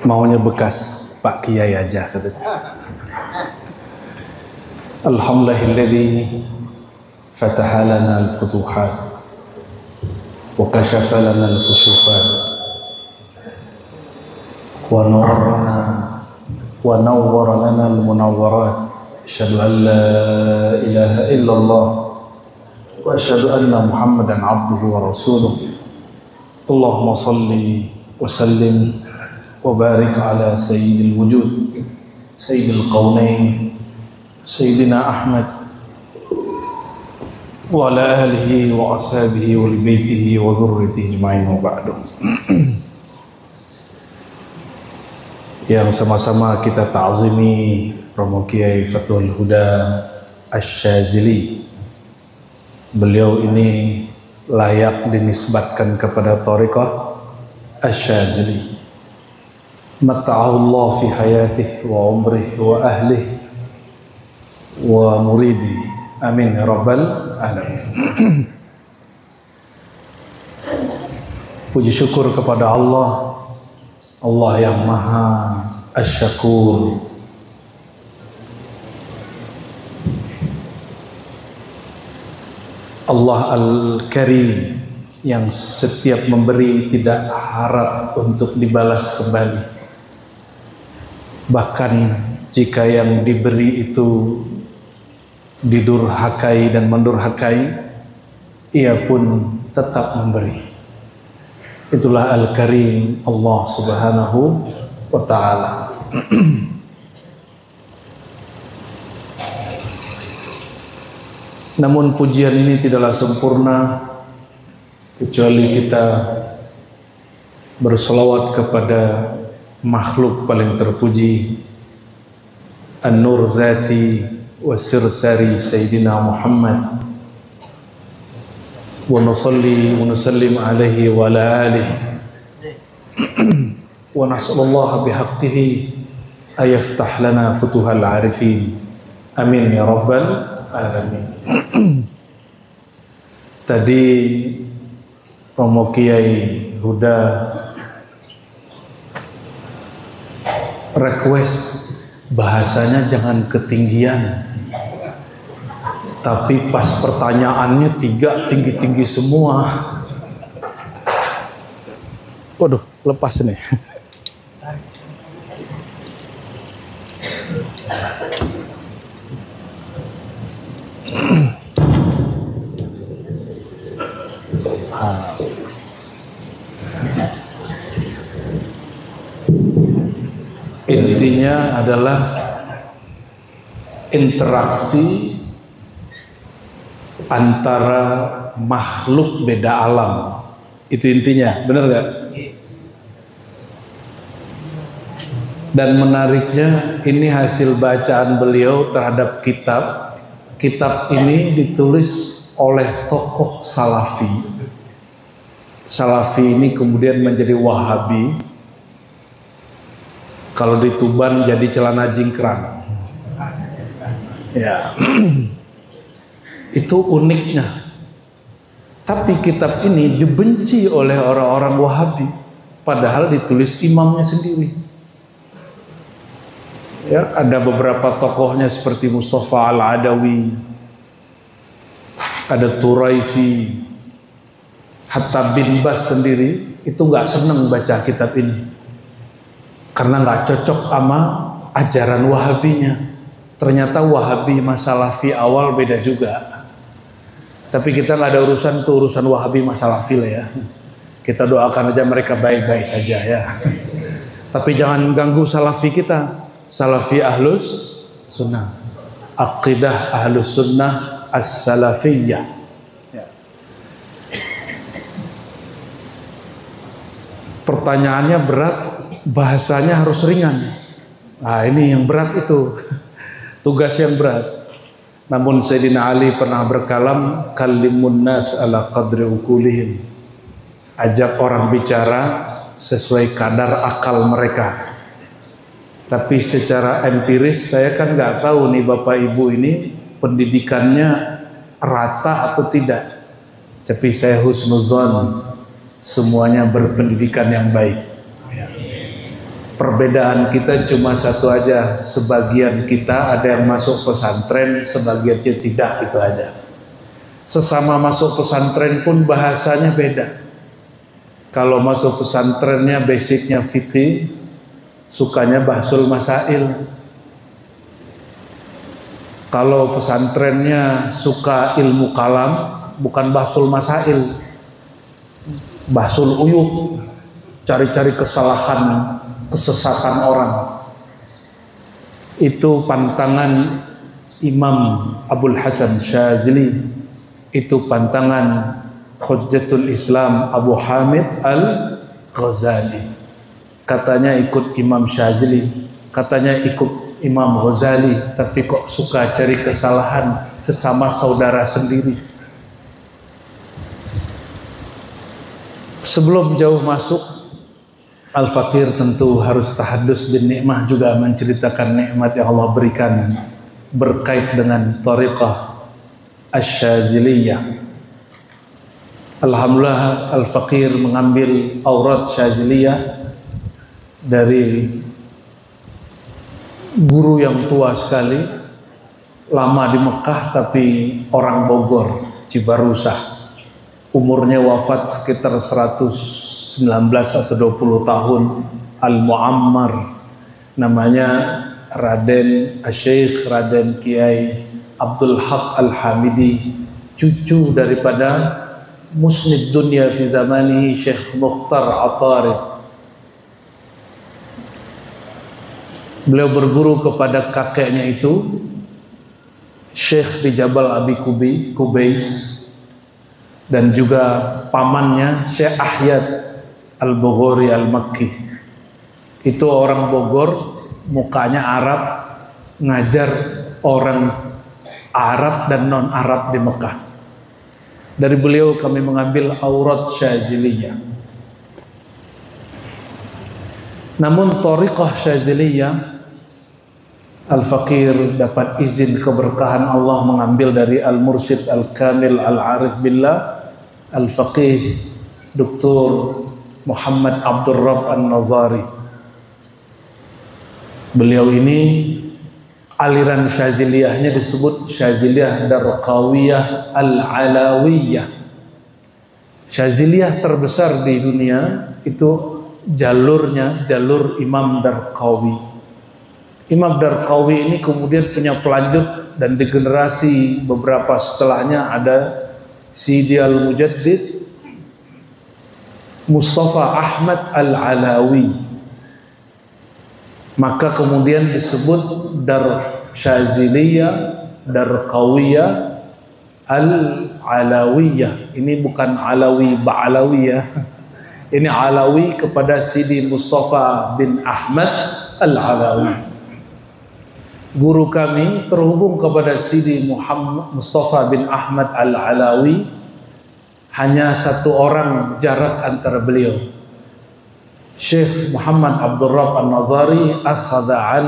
Maunya bekas Pak Kiai aja katanya. Alhamdulillahilladzi fataha lana al-futuhat wa kashafa lana al-kushufat wa nawwara lana al-munawwarat. Asyhadu an la ilaha illallah wa asyhadu anna Muhammadan abduhu wa rasuluh. Allahumma salli wa sallim wa barik ala sayyidil wujud sayyidil qawnain sayyidina Ahmad wa ala alihi wa ashabihi wa li baitihi wa dhurriyyatihi ajma'in wa ba'du. Yang sama-sama kita ta'zimi Romo Kiai Fathul Huda Asy-Syadzili. Beliau ini layak dinisbatkan kepada thariqah Asy-Syadzili. Mata'ahullah fi hayatihi wa umrihi wa ahlihi wa muridi. Amin ya rabbal alamin. Puji syukur kepada Allah, Allah yang maha asy-syakur. Allah al-karim yang setiap memberi tidak harap untuk dibalas kembali. Bahkan jika yang diberi itu didurhakai dan mendurhakai, ia pun tetap memberi. Itulah al-karim Allah subhanahu wa ta'ala. Namun pujian ini tidaklah sempurna kecuali kita berselawat kepada makhluk paling terpuji, An-Nur Zati wa Sirsari Sayyidina Muhammad, wa nusalli wa nusallim alaihi wa ala alihi wa nas'alullaha bihaqqihi ayaftah lana futuhal arifin. Amin ya rabbal alamin. Tadi Romo Kiai Huda request bahasanya jangan ketinggian, tapi pas pertanyaannya tiga tinggi-tinggi semua. Waduh, lepas nih. Intinya adalah interaksi antara makhluk beda alam. Itu intinya, benar gak? Dan menariknya ini hasil bacaan beliau terhadap kitab. Kitab ini ditulis oleh tokoh Salafi. Salafi ini kemudian menjadi Wahabi. Kalau di Tuban jadi celana jingkrang. Ya. Itu uniknya. Tapi kitab ini dibenci oleh orang-orang Wahabi, padahal ditulis imamnya sendiri. Ya, ada beberapa tokohnya seperti Mustafa Al-Adawi, ada Turaifi, hatta bin Bas sendiri itu nggak seneng baca kitab ini karena nggak cocok sama ajaran Wahabinya. Ternyata Wahabi Salafi awal beda juga. Tapi kita nggak ada urusan tuh, urusan Wahabi Salafi lah ya. Kita doakan aja mereka baik-baik saja ya. Tapi jangan ganggu Salafi kita. Salafi Ahlus Sunnah, Aqidah Ahlus Sunnah As-Salafiyah. Ya. Pertanyaannya berat, bahasanya harus ringan. Nah ini yang berat itu, tugas yang berat. Namun Sayyidina Ali pernah berkalam, kallimun nas ala qadri ukulihim. Ajak orang bicara sesuai kadar akal mereka. Tapi secara empiris saya kan nggak tahu nih Bapak Ibu ini pendidikannya rata atau tidak. Tapi saya husnuzon semuanya berpendidikan yang baik. Ya. Perbedaan kita cuma satu aja, sebagian kita ada yang masuk pesantren, sebagian tidak, itu aja. Sesama masuk pesantren pun bahasanya beda. Kalau masuk pesantrennya basicnya fikih, sukanya bahsul masail. Kalau pesantrennya suka ilmu kalam, bukan bahsul masail, bahsul uyub, cari-cari kesalahan, kesesatan orang. Itu pantangan Imam Abul Hasan Syazili, itu pantangan Hujjatul Islam Abu Hamid Al-Ghazali. Katanya ikut Imam Syazili, katanya ikut Imam Ghazali, tapi kok suka cari kesalahan sesama saudara sendiri. Sebelum jauh masuk, Al-Fakir tentu harus tahadus bin nikmah, juga menceritakan nikmat yang Allah berikan berkait dengan thariqah Asy-Syaziliyah. Alhamdulillah Al-Fakir mengambil aurat Syaziliyah dari guru yang tua sekali, lama di Mekah tapi orang Bogor, Cibarusah. Umurnya wafat sekitar 119 atau 20 tahun. Al-Muammar, namanya Raden Asy-Syaikh Raden Kiai Abdul Haq Al-Hamidi, cucu daripada musnid dunia fi zamanihi Syekh Mukhtar Atarid. Beliau berguru kepada kakeknya itu, Syekh di Jabal Abi Kubais, dan juga pamannya Syekh Ahyad Al-Bughori Al-Makki. Itu orang Bogor, mukanya Arab, ngajar orang Arab dan non-Arab di Mekah. Dari beliau kami mengambil aurat Syaziliyah. Namun thariqah Syaziliyah, Al-Fakir dapat izin keberkahan Allah mengambil dari Al-Mursyid Al-Kamil Al-Arif Billah Al-Faqih Dr. Muhammad Abdul Rabb An-Nazari. Beliau ini aliran Syaziliyahnya disebut Syaziliyah Darqawiyah Al-Alawiyah. Syaziliyah terbesar di dunia itu jalurnya jalur Imam Darqawi. Imam Darqawi ini kemudian punya pelanjut, dan di generasi beberapa setelahnya ada Sidi Al-Mujaddid Mustafa Ahmad Al-Alawi. Maka kemudian disebut Dar Syaziliyah Darqawiyah Al-Alawiyah. Ini bukan Alawi Ba'alawiyah. Ini Alawi kepada Sidi Mustafa bin Ahmad Al-Alawi. Guru kami terhubung kepada Sidi Muhammad Mustafa bin Ahmad Al-Alawi, hanya satu orang jarak antara beliau. Syekh Muhammad Abdul Rabb An-Nazari akhadha an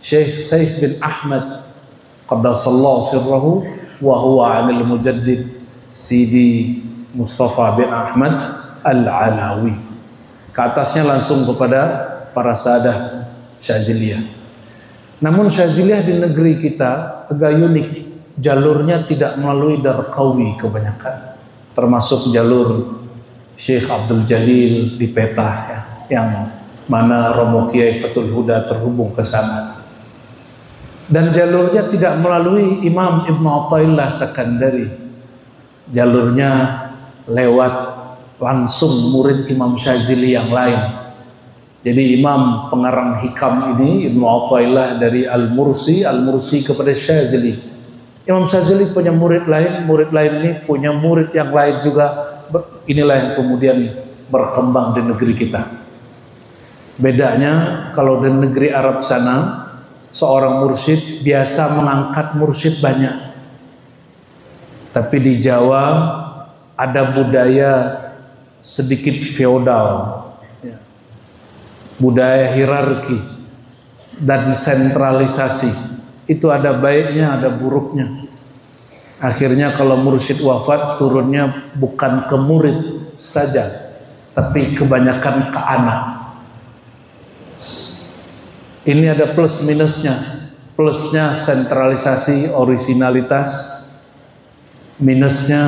Syekh Saif bin Ahmad qaddasallahu sirrahu wa huwa anil mujaddid Sidi Mustafa bin Ahmad Al-Alawi. Ke atasnya langsung kepada para sahadah Syaziliyah. Namun Syaziliyah di negeri kita agak unik. Jalurnya tidak melalui Darqawi kebanyakan, termasuk jalur Syekh Abdul Jalil di Petah ya, yang mana Romo Kiai Fathul Huda terhubung ke sana. Dan jalurnya tidak melalui Imam Ibn Athaillah Sakandari. Jalurnya lewat langsung murid Imam Syazili yang lain. Jadi Imam pengarang hikam ini Ibnu Athaillah dari Al-Mursi, Al-Mursi kepada Syazili. Imam Syazili punya murid lain ini punya murid yang lain juga. Inilah yang kemudian berkembang di negeri kita. Bedanya kalau di negeri Arab sana, seorang mursyid biasa mengangkat mursyid banyak. Tapi di Jawa ada budaya sedikit feodal, budaya hierarki dan sentralisasi. Itu ada baiknya, ada buruknya. Akhirnya kalau mursyid wafat, turunnya bukan ke murid saja, tapi kebanyakan ke anak. Ini ada plus minusnya. Plusnya sentralisasi, orisinalitas. Minusnya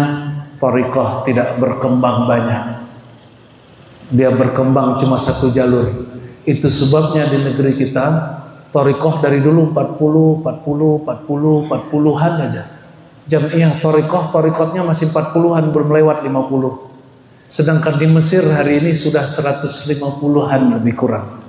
thariqah tidak berkembang banyak. Dia berkembang cuma satu jalur. Itu sebabnya di negeri kita thariqah dari dulu 40-an aja. Jamiah thariqahnya masih 40-an, belum lewat 50. Sedangkan di Mesir hari ini sudah 150-an lebih kurang.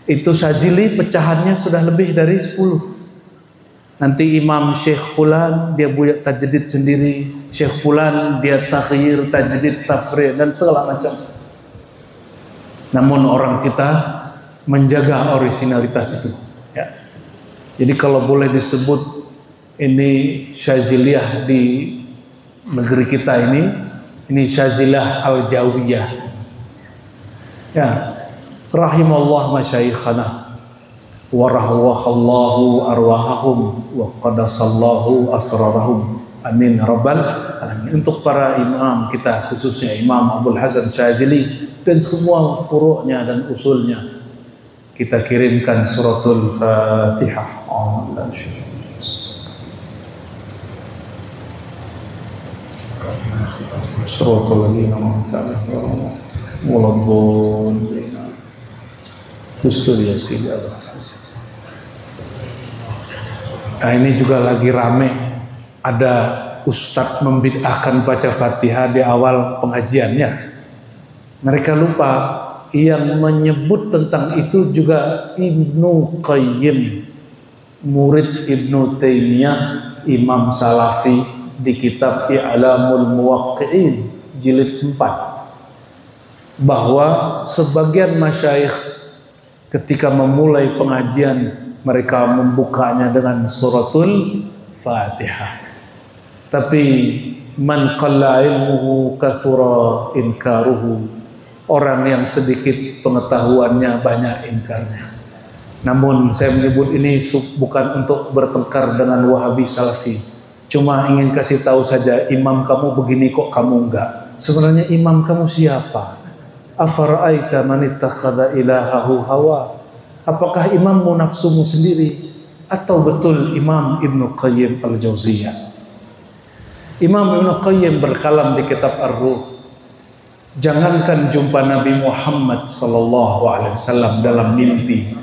Itu Syazili pecahannya sudah lebih dari 10. Nanti Imam Syekh Fulan dia buat tajdid sendiri, Syekh Fulan dia takhyir, tajdid, tafri' dan segala macam. Namun orang kita menjaga orisinalitas itu, ya. Jadi kalau boleh disebut ini Syaziliyah di negeri kita ini Syaziliyah Al-Jawiyah. Ya. Rahimallah masyayikhana wa rahwahallahu arwahahum wa qadasallahu asrarahum, amin rabbal alamin. Untuk para imam kita, khususnya Imam Abdul Hasan Syazili dan semua furu'nya dan usulnya, kita kirimkan suratul Fatihah. Suratul ladzina an'amta 'alaihim waladdallin. Nah, ini juga lagi rame, ada ustadz membid'ahkan baca Fatihah di awal pengajiannya. Mereka lupa yang menyebut tentang itu juga Ibnu Qayyim, murid Ibnu Taimiyah, Imam Salafi, di kitab I'lamul Muwaqqi'in jilid 4, bahwa sebagian masyayikh ketika memulai pengajian mereka membukanya dengan suratul Fatihah. Tapi man qalla ilmuhu kathura inkaruhu, orang yang sedikit pengetahuannya banyak ingkarnya. Namun saya menyebut ini bukan untuk bertengkar dengan Wahabi Salafi, cuma ingin kasih tahu saja, imam kamu begini kok kamu enggak. Sebenarnya imam kamu siapa? Afara'aita man ittakhadha ilahahu hawa. Apakah imammu nafsumu sendiri atau betul Imam Ibnu Qayyim Al-Jauziyah? Imam Ibnu Qayyim berkalam di kitab Ar-Ruh, jangankan jumpa Nabi Muhammad sallallahu alaihi wasallam dalam mimpi,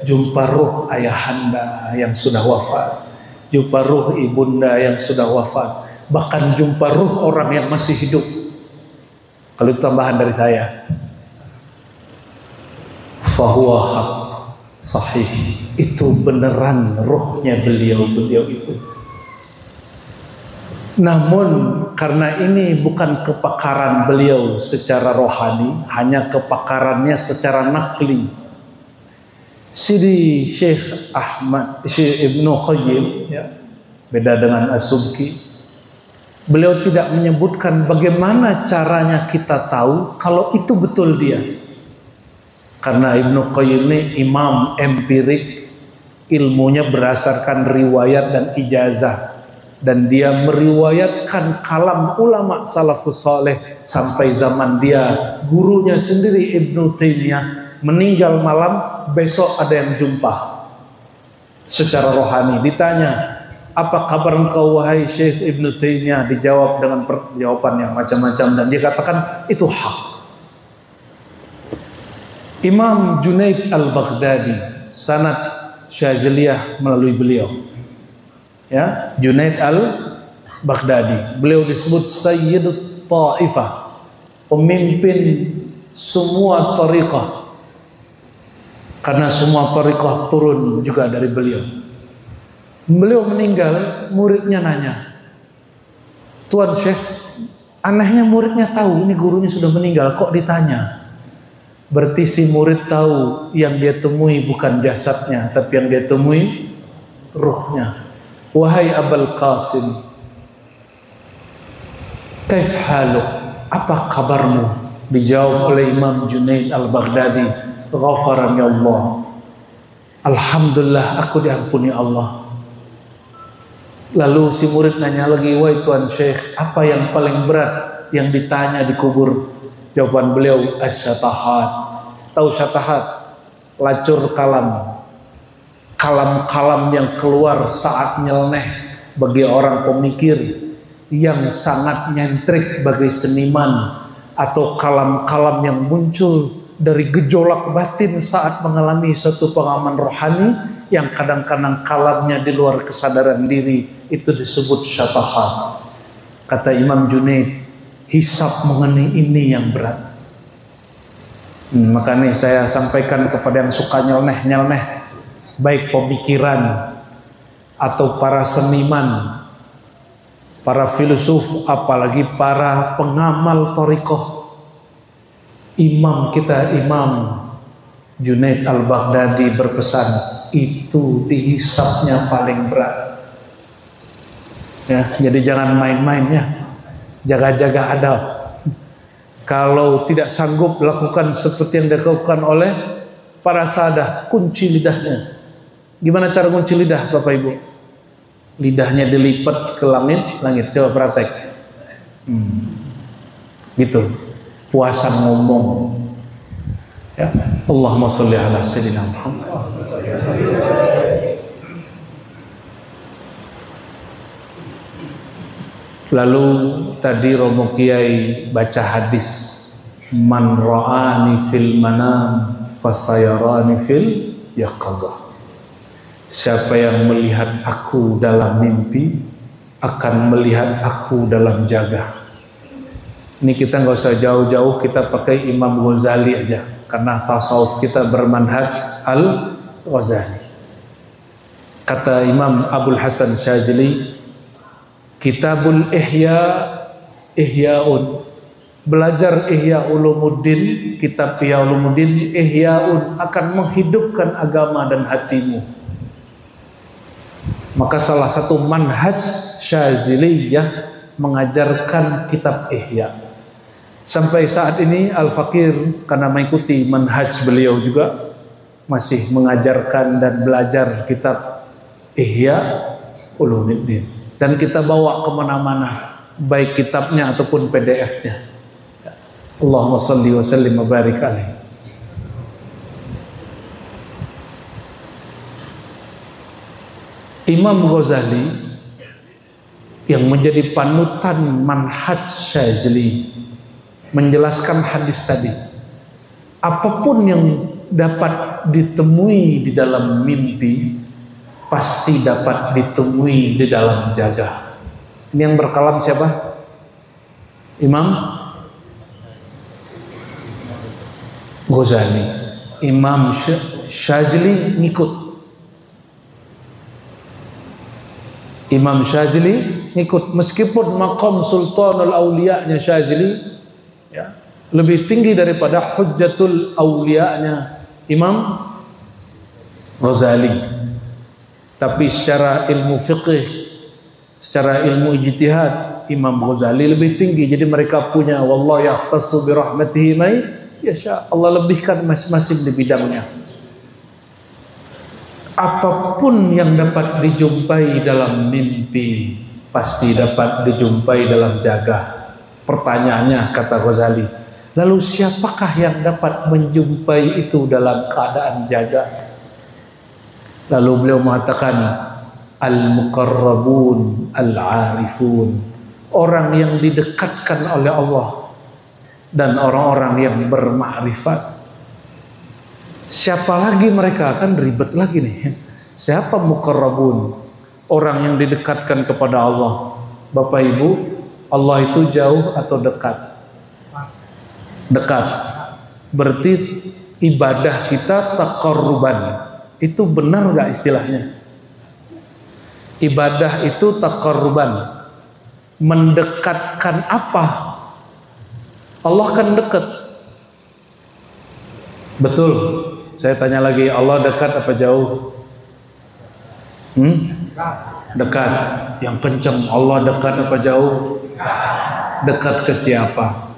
jumpa ruh ayahanda yang sudah wafat, jumpa ruh ibunda yang sudah wafat, bahkan jumpa ruh orang yang masih hidup. Kalau itu tambahan dari saya, fahuwa haq sahih, itu beneran ruhnya beliau itu. Namun karena ini bukan kepakaran beliau secara rohani, hanya kepakarannya secara nakli. Sidi Syekh Ibnu Qayyim, ya, beda dengan As-Subki. Beliau tidak menyebutkan bagaimana caranya kita tahu kalau itu betul dia. Karena Ibnu Qayyim ini imam empirik, ilmunya berdasarkan riwayat dan ijazah. Dan dia meriwayatkan kalam ulama salafus saleh sampai zaman dia. Gurunya sendiri Ibnu Taimiyah meninggal malam, besok ada yang jumpa secara rohani. Ditanya, apa kabar engkau wahai Syekh Ibnu Taimiyah? Dijawab dengan jawaban yang macam-macam, dan dia katakan itu hak. Imam Junaid Al-Baghdadi, sanad Syaziliyah melalui beliau, ya, Junaid Al-Baghdadi, beliau disebut Sayyidut Ta'ifah, pemimpin semua tariqah, karena semua tariqah turun juga dari beliau. Beliau meninggal, muridnya nanya, Tuan Syekh, anehnya muridnya tahu ini gurunya sudah meninggal, kok ditanya? Berarti si murid tahu yang dia temui bukan jasadnya, tapi yang dia temui ruhnya. Wahai Abul Qasim, kaif haluk? Apa kabarmu? Dijawab oleh Imam Junaid Al-Baghdadi, ghafarani Allah. Alhamdulillah, aku diampuni Allah. Lalu si murid nanya lagi, wahai Tuan Syekh, apa yang paling berat yang ditanya di kubur? Jawaban beliau, asyatahat. Tahu syatahat? Lacur kalam. kalam-kalam yang keluar saat nyeleneh bagi orang pemikir yang sangat nyentrik bagi seniman, atau kalam-kalam yang muncul dari gejolak batin saat mengalami suatu pengalaman rohani yang kadang-kadang kalamnya di luar kesadaran diri, itu disebut syatahat. Kata Imam Junaid, hisab mengenai ini yang berat. Makanya saya sampaikan kepada yang suka nyeleneh, baik pemikiran atau para seniman, para filsuf, apalagi para pengamal thariqah. Imam kita, Imam Junaid Al-Baghdadi berpesan, itu dihisabnya paling berat. Ya, jadi jangan main-mainnya, jaga-jaga adab. Kalau tidak sanggup lakukan seperti yang dilakukan oleh para sahadah, kunci lidahnya. Gimana cara kunci lidah, Bapak Ibu? Lidahnya dilipat ke langit. Coba praktek. Gitu. Puasa ngomong. Ya. Allahumma sholli ala sayyidina Muhammad. Lalu tadi Romo Kiai baca hadis, man ra'ani fil manam fasayarani fil yaqazah. Siapa yang melihat aku dalam mimpi akan melihat aku dalam jaga. Ini kita nggak usah jauh-jauh, kita pakai Imam Ghazali aja, karena tasawuf kita bermanhaj Al-Ghazali. Kata Imam Abul Hasan Syazili, Kitabul Ihya'un, belajar Ihya Ulumuddin, kitab Ihya Ulumuddin, Ihya'un akan menghidupkan agama dan hatimu. Maka salah satu manhaj Syaziliyah mengajarkan kitab Ihya. Sampai saat ini Al-Fakir, karena mengikuti manhaj beliau juga, masih mengajarkan dan belajar kitab Ihya Ulumuddin. Dan kita bawa kemana-mana, baik kitabnya ataupun PDF-nya. Allahumma salli wa sallim wa barik alaihi. Imam Ghazali yang menjadi panutan manhaj Syazili menjelaskan hadis tadi, apapun yang dapat ditemui di dalam mimpi pasti dapat ditemui di dalam jaga. Ini yang berkalam siapa? Imam Ghazali. Imam Syazili ngikut. Imam Syazili ngikut, meskipun maqam Sultanul Auliya-nya Syazili ya, lebih tinggi daripada Hujjatul Auliya-nya Imam Ghazali. Tapi secara ilmu fiqih, secara ilmu ijtihad, Imam Ghazali lebih tinggi. Jadi mereka punya wallahu yahtassu bi rahmatihi may yasha. Allah lebihkan masing-masing di bidangnya. Apapun yang dapat dijumpai dalam mimpi pasti dapat dijumpai dalam jaga. Pertanyaannya, kata Ghazali, lalu siapakah yang dapat menjumpai itu dalam keadaan jaga? Lalu beliau mengatakan, al-muqarrabun al-arifun, orang yang didekatkan oleh Allah dan orang-orang yang bermakrifat. Siapa lagi mereka? Kan ribet lagi nih. Siapa muqarrabun? Orang yang didekatkan kepada Allah. Bapak Ibu, Allah itu jauh atau dekat? Dekat. Berarti ibadah kita taqarruban. Itu benar gak istilahnya? Ibadah itu taqarruban, mendekatkan apa? Allah kan dekat. Betul. Saya tanya lagi, Allah dekat apa jauh? Dekat. Yang kencang, Allah dekat apa jauh? Dekat ke siapa?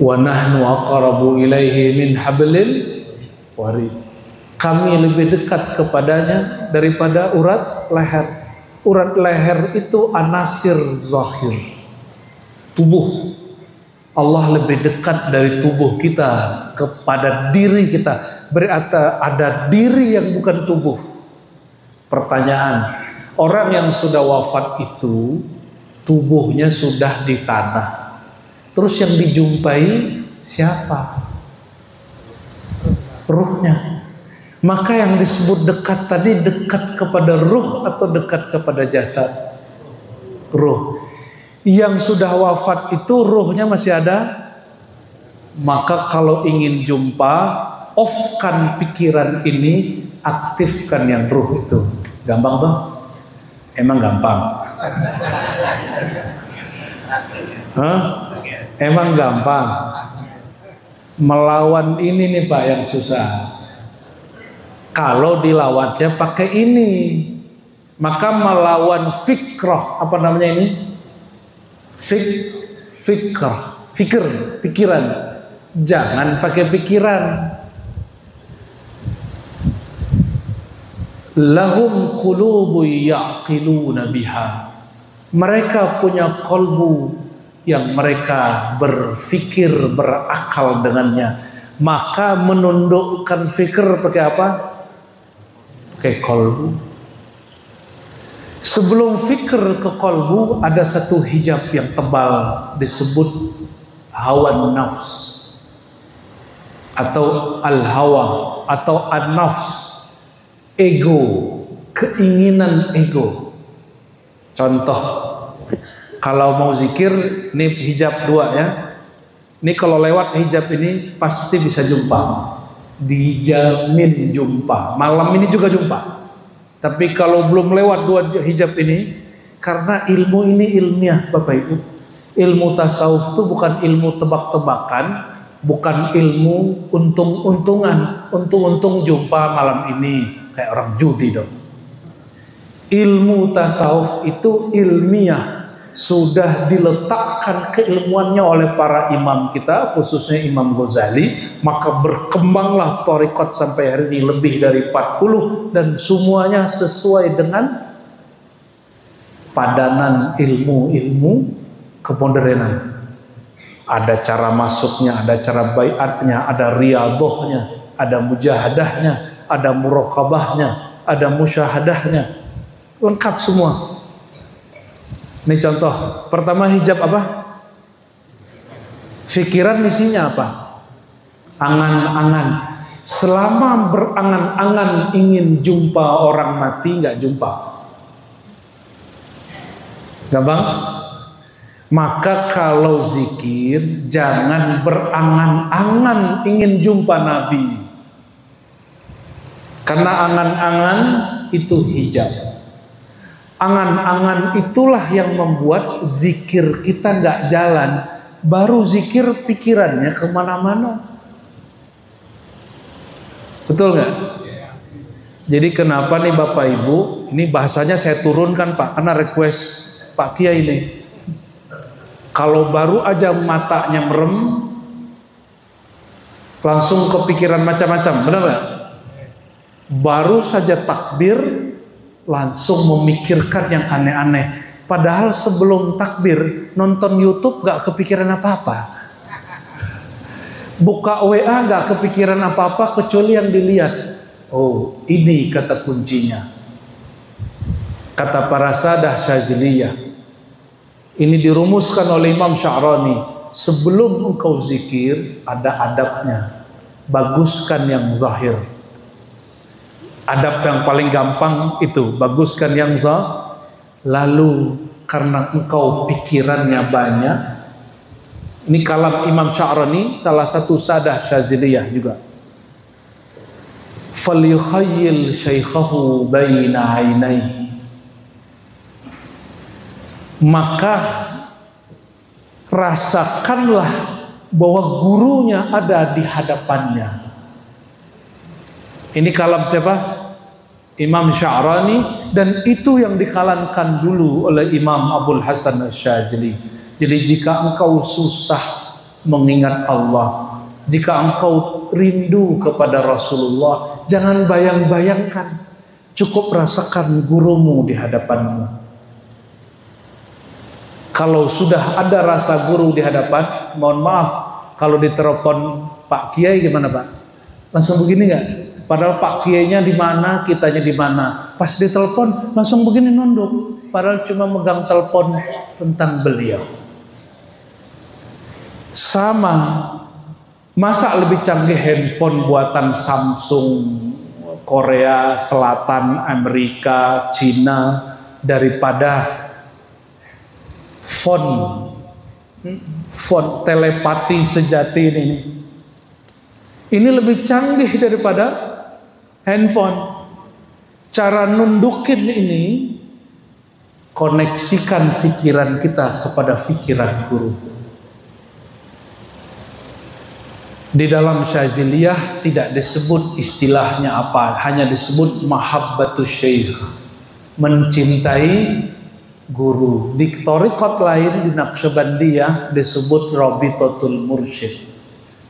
Wa nahnu aqrabu ilaihi min hablil warid. Kami lebih dekat kepadanya daripada urat leher. Urat leher itu anasir zahir tubuh. Allah lebih dekat dari tubuh kita kepada diri kita. Berarti ada diri yang bukan tubuh. Pertanyaan, orang yang sudah wafat itu tubuhnya sudah di tanah. Terus yang dijumpai siapa? Ruhnya. Maka yang disebut dekat tadi dekat kepada ruh atau dekat kepada jasad? Ruh. Yang sudah wafat itu ruhnya masih ada. Maka kalau ingin jumpa, off-kan pikiran ini, aktifkan yang ruh itu. Gampang bang? Emang gampang? Hah? Emang gampang? Melawan ini nih Pak yang susah. Kalau dilawannya pakai ini, maka melawan fikrah, apa namanya ini? Pikiran. Jangan pakai pikiran. Lahum qulubu ya'qiluna biha. Mereka punya kolbu yang mereka berfikir, berakal dengannya. Maka menundukkan fikir pakai apa? Pakai kolbu. Sebelum fikir ke kolbu ada satu hijab yang tebal disebut hawa nafs atau al-hawa atau an-nafs, ego, keinginan ego. Contoh, kalau mau zikir, ini hijab 2 ya. Ini kalau lewat hijab ini pasti bisa jumpa. Dijamin jumpa. Malam ini juga jumpa. Tapi kalau belum lewat 2 hijab ini, karena ilmu ini ilmiah Bapak Ibu. Ilmu tasawuf itu bukan ilmu tebak-tebakan, bukan ilmu untung-untungan. Untung-untung jumpa malam ini, kayak orang judi dong. Ilmu tasawuf itu ilmiah, sudah diletakkan keilmuannya oleh para imam kita, khususnya Imam Ghazali. Maka berkembanglah thariqat sampai hari ini lebih dari 40, dan semuanya sesuai dengan padanan ilmu-ilmu kemodernan. Ada cara masuknya, ada cara baiatnya, ada riyadhahnya, ada mujahadahnya, ada muraqabahnya, ada musyahadahnya, lengkap semua. Ini contoh. Pertama hijab apa? Fikiran misinya apa? Angan-angan. Selama berangan-angan ingin jumpa orang mati, nggak jumpa. Gampang? Maka kalau zikir jangan berangan-angan ingin jumpa Nabi. Karena angan-angan itu hijab. Angan-angan itulah yang membuat zikir kita nggak jalan. Baru zikir pikirannya kemana-mana. Betul nggak? Jadi kenapa nih Bapak Ibu, ini bahasanya saya turunkan Pak, karena request Pak Kiai ini. Kalau baru aja matanya merem, langsung kepikiran macam-macam, benar nggak? Baru saja takbir, langsung memikirkan yang aneh-aneh. Padahal sebelum takbir nonton YouTube gak kepikiran apa-apa. Buka WA gak kepikiran apa-apa kecuali yang dilihat. Oh, ini kata kuncinya. Kata para sadah Syaziliyah. Ini dirumuskan oleh Imam Sya'rani. Sebelum engkau zikir ada adabnya. Baguskan yang zahir. Adab yang paling gampang itu baguskan yang zahir. Lalu karena engkau pikirannya banyak, ini kalam Imam Sya'rani, salah satu sadah Syaziliyah juga. Falyukhayyil syaikhahu baina ainaihi. Maka rasakanlah bahwa gurunya ada di hadapannya. Ini kalam siapa? Imam Sya'rani, dan itu yang dikalankan dulu oleh Imam Abul Hasan Asy-Syadzili. Jadi jika engkau susah mengingat Allah, jika engkau rindu kepada Rasulullah, jangan bayang-bayangkan, cukup rasakan gurumu di hadapanmu. Kalau sudah ada rasa guru di hadapan, mohon maaf, kalau ditelepon Pak Kiai gimana Pak? Langsung begini nggak? Padahal Pak Kiainya di mana, kitanya di mana. Pas ditelepon langsung begini nunduk. Padahal cuma megang telepon tentang beliau. Sama, masa lebih canggih handphone buatan Samsung, Korea Selatan, Amerika, Cina daripada font telepati sejati ini. Ini lebih canggih daripada handphone. Cara nundukin ini, koneksikan pikiran kita kepada pikiran guru. Di dalam Syaziliyah tidak disebut istilahnya apa, hanya disebut mahabbatus syekh, mencintai guru. Di thariqat lain, di Naqsyabandiyah disebut rabitatul mursyid,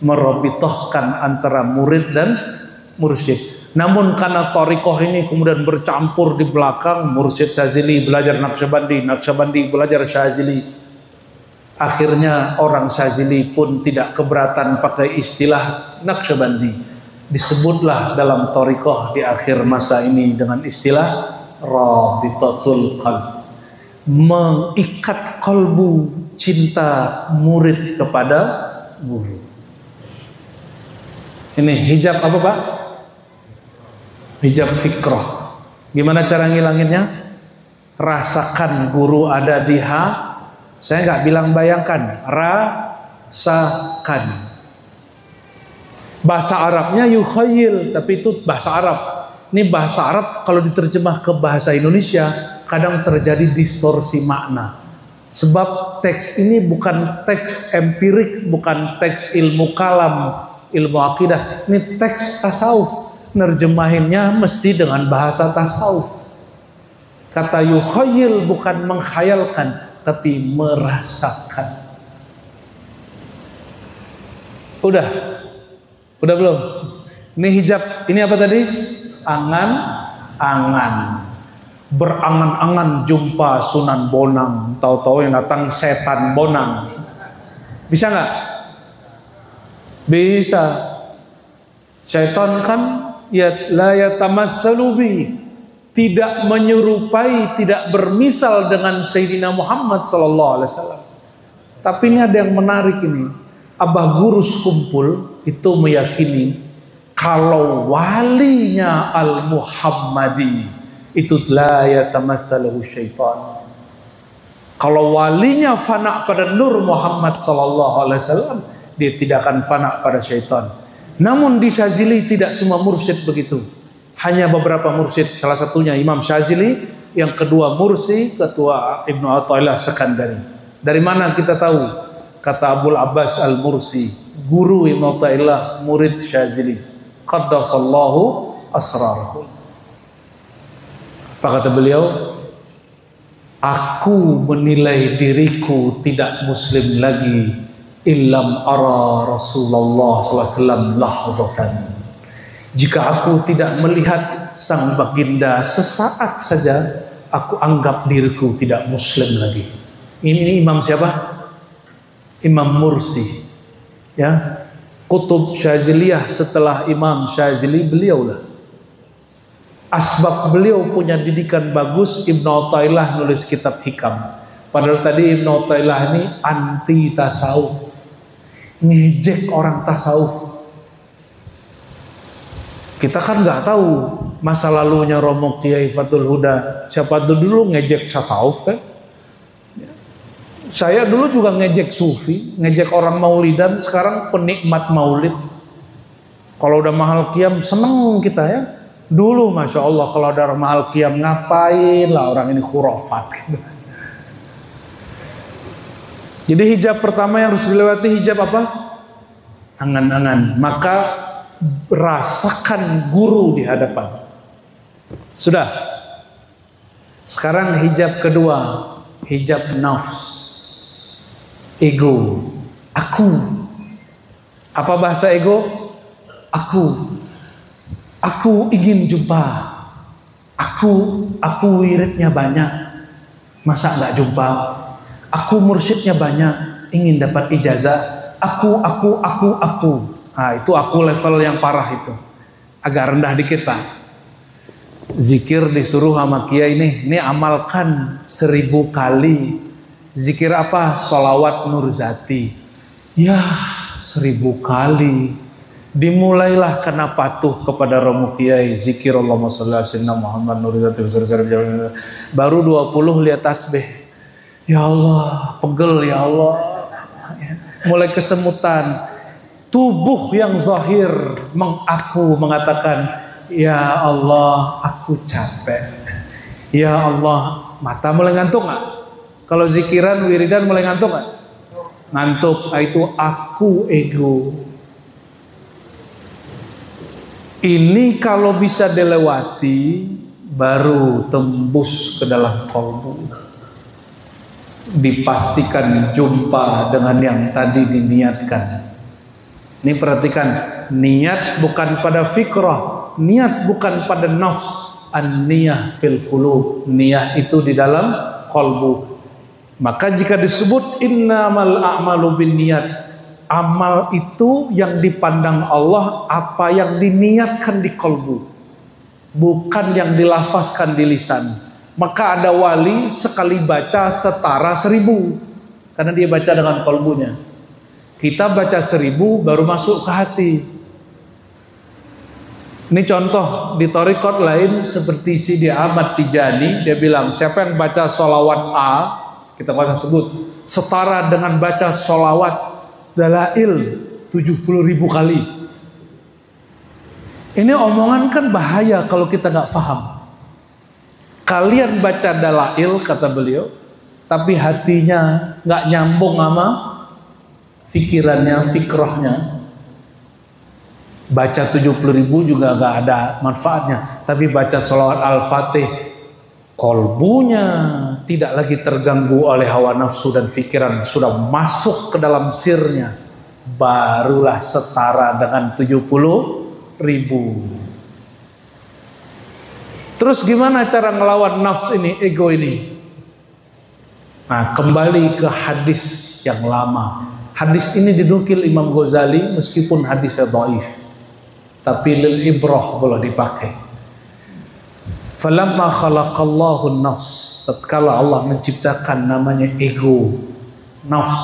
merabitahkan antara murid dan mursyid. Namun karena thariqah ini kemudian bercampur di belakang, mursyid Syazili belajar Naqsyabandi, Naqsyabandi belajar Syazili, akhirnya orang Syazili pun tidak keberatan pakai istilah Naqsyabandi. Disebutlah dalam thariqah di akhir masa ini dengan istilah rabitatul qalb, mengikat kalbu, cinta murid kepada guru. Ini hijab apa Pak? Hijab fikrah. Gimana cara ngilanginnya? Rasakan guru ada di saya nggak bilang bayangkan, rasakan. Bahasa Arabnya yukhayyil, tapi itu bahasa Arab. Ini bahasa Arab kalau diterjemah ke bahasa Indonesia kadang terjadi distorsi makna. Sebab teks ini bukan teks empirik, bukan teks ilmu kalam, ilmu akidah. Ini teks tasawuf. Nerjemahinnya mesti dengan bahasa tasawuf. Kata yukhayyil bukan menghayalkan, tapi merasakan. Udah belum? Ini hijab, ini apa tadi? Angan-angan. Berangan-angan jumpa Sunan Bonang, tahu-tahu yang datang setan Bonang. Bisa nggak? Bisa. Syaitan kan la yatamassalu bi, tidak menyerupai, tidak bermisal dengan Sayyidina Muhammad sallallahu alaihi wasallam. Tapi ini ada yang menarik ini. Abah Gurus kumpul itu meyakini kalau walinya Al-Muhammadi itu la yatamassaluhu syaitan. Kalau walinya fana pada Nur Muhammad sallallahu alaihi wasallam, dia tidak akan fana pada syaitan. Namun di Syazili tidak semua mursyid begitu. Hanya beberapa mursyid, salah satunya Imam Syazili, yang kedua Mursi, ketua Ibnu Athaillah Sekandari. Dari mana kita tahu? Kata Abul Abbas Al-Mursi, guru Ibnu Athaillah, murid Syazili. Qaddasallahu asrarahu. Apa kata beliau? Aku menilai diriku tidak muslim lagi illam ara Rasulullah SAW lahzatan. Jika aku tidak melihat sang baginda sesaat saja, aku anggap diriku tidak muslim lagi. Ini imam siapa? Imam Mursi. Ya, Kutub Syaziliyah setelah Imam Syazili beliaulah. Asbab beliau punya didikan bagus, Ibnu Athaillah nulis kitab hikam. Padahal tadi Ibnu Athaillah ini anti tasawuf, ngejek orang tasawuf. Kita kan nggak tahu masa lalunya Romo Kiai Fathul Huda. Siapa dulu ngejek tasawuf kan? Saya dulu juga ngejek sufi, ngejek orang maulidan. Sekarang penikmat maulid. Kalau udah mahal qiyam seneng kita ya. Dulu masya Allah kalau ada mahal qiyam ngapain lah orang ini khurafat. Jadi hijab pertama yang harus dilewati hijab apa? Angan-angan. Maka rasakan guru di hadapan. Sudah. Sekarang hijab kedua, hijab nafs. Ego, aku. Apa bahasa ego? Aku ingin jumpa. Aku wiridnya banyak. Masa nggak jumpa? Aku mursyidnya banyak, ingin dapat ijazah. Aku. Nah, itu aku level yang parah itu. Agak rendah dikit Pak. Zikir disuruh sama kiai ini amalkan 1000 kali. Zikir apa? Sholawat Nurzati. Ya 1000 kali. Dimulailah karena patuh kepada romo kiai. Zikir Allahumma sholli ala sayyidina Muhammad Nurzati. Baru 20 lihat tasbih. Ya Allah, pegel ya Allah. Mulai kesemutan. Tubuh yang zahir mengatakan, ya Allah, aku capek. Ya Allah, mata mulai ngantuk nggak? Kalau zikiran, wiridan mulai ngantuk nggak? Ngantuk. Itu aku ego. Ini kalau bisa dilewati, baru tembus ke dalam kalbu. Dipastikan jumpa dengan yang tadi diniatkan. Ini perhatikan, niat bukan pada fikrah, niat bukan pada nafs, an-niyah fil qulub, niyah itu di dalam qalbu. Maka jika disebut innamal a'malu binniyat, amal itu yang dipandang Allah apa yang diniatkan di qalbu, bukan yang dilafazkan di lisan. Maka ada wali sekali baca setara 1000 karena dia baca dengan qalbunya. Kita baca 1000 baru masuk ke hati. Ini contoh di thariqat lain seperti Sidi Ahmad Tijani, dia bilang siapa yang baca sholawat A, kita baca sebut setara dengan baca sholawat dalail 70.000 kali. Ini omongan kan bahaya kalau kita nggak paham. Kalian baca dalail kata beliau, tapi hatinya nggak nyambung sama fikirannya, fikrahnya. Baca 70.000 juga gak ada manfaatnya. Tapi baca sholawat al-fatih, kolbunya tidak lagi terganggu oleh hawa nafsu dan fikiran, sudah masuk ke dalam sirnya, barulah setara dengan 70.000. Terus gimana cara ngelawan nafs ini, ego ini? Nah, kembali ke hadis yang lama. Hadis ini dinukil Imam Ghazali meskipun hadisnya dhaif, tapi lil ibrah boleh dipakai. Falamma khalaqallahu an-nafs, tatkala Allah menciptakan namanya ego, nafs,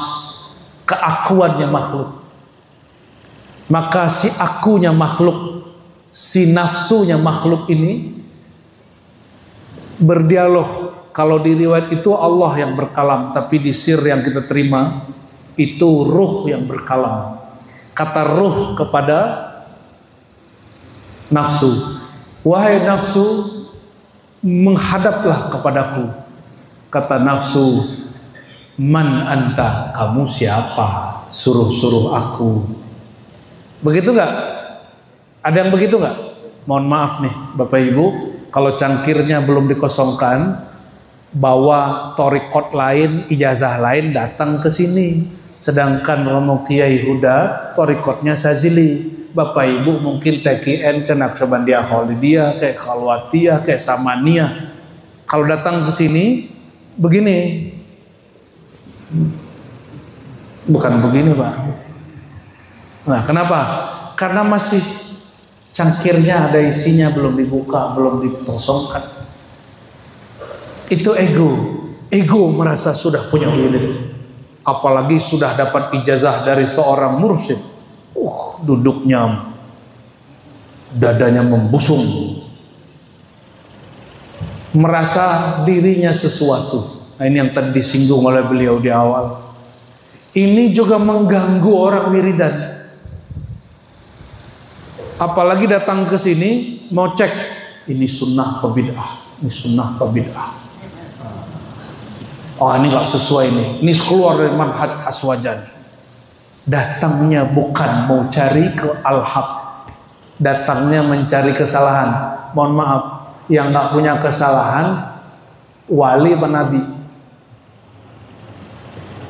keakuannya makhluk. Maka si akunya makhluk, si nafsunya makhluk ini berdialog. Kalau di riwayat itu Allah yang berkalam, tapi di sir yang kita terima itu ruh yang berkalam. Kata ruh kepada nafsu, wahai nafsu, menghadaplah kepadaku. Kata nafsu, man anta, kamu siapa? Suruh-suruh aku. Begitu gak? Ada yang begitu gak? Mohon maaf nih Bapak Ibu, kalau cangkirnya belum dikosongkan, bawa thariqat lain, ijazah lain datang ke sini. Sedangkan Romo Kiai Huda thariqatnya Sazili. Bapak Ibu mungkin TKN ke Naqsyabandiyah Khalidiyah, kayak Khalwatiyah, kayak Samaniyah. Kalau datang ke sini begini. Bukan begini, Pak. Nah, kenapa? Karena masih cangkirnya ada isinya, belum dibuka, belum dikosongkan. Itu ego. Ego merasa sudah punya wirid. Apalagi sudah dapat ijazah dari seorang mursyid. Duduknya, dadanya membusung. Merasa dirinya sesuatu. Nah, ini yang tadi disinggung oleh beliau di awal. Ini juga mengganggu orang wiridan. Apalagi datang ke sini mau cek ini sunnah ke bid'ah, ini sunnah ke bid'ah. Oh, ini nggak sesuai nih. Ini keluar dari manhaj Aswajan. Datangnya bukan mau cari ke al-haq, datangnya mencari kesalahan. Mohon maaf, yang nggak punya kesalahan wali apa nabi?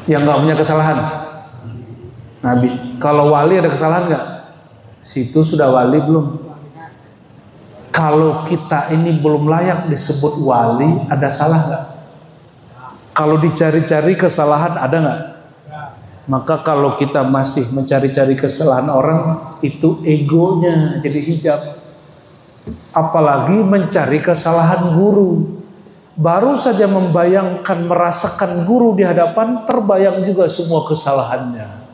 Yang nggak punya kesalahan nabi. Kalau wali ada kesalahan nggak? Situ sudah wali belum? Kalau kita ini belum layak disebut wali, ada salah nggak? Kalau dicari-cari kesalahan ada nggak? Maka kalau kita masih mencari-cari kesalahan orang, itu egonya jadi hijab. Apalagi mencari kesalahan guru. Baru saja membayangkan, merasakan guru di hadapan, terbayang juga semua kesalahannya.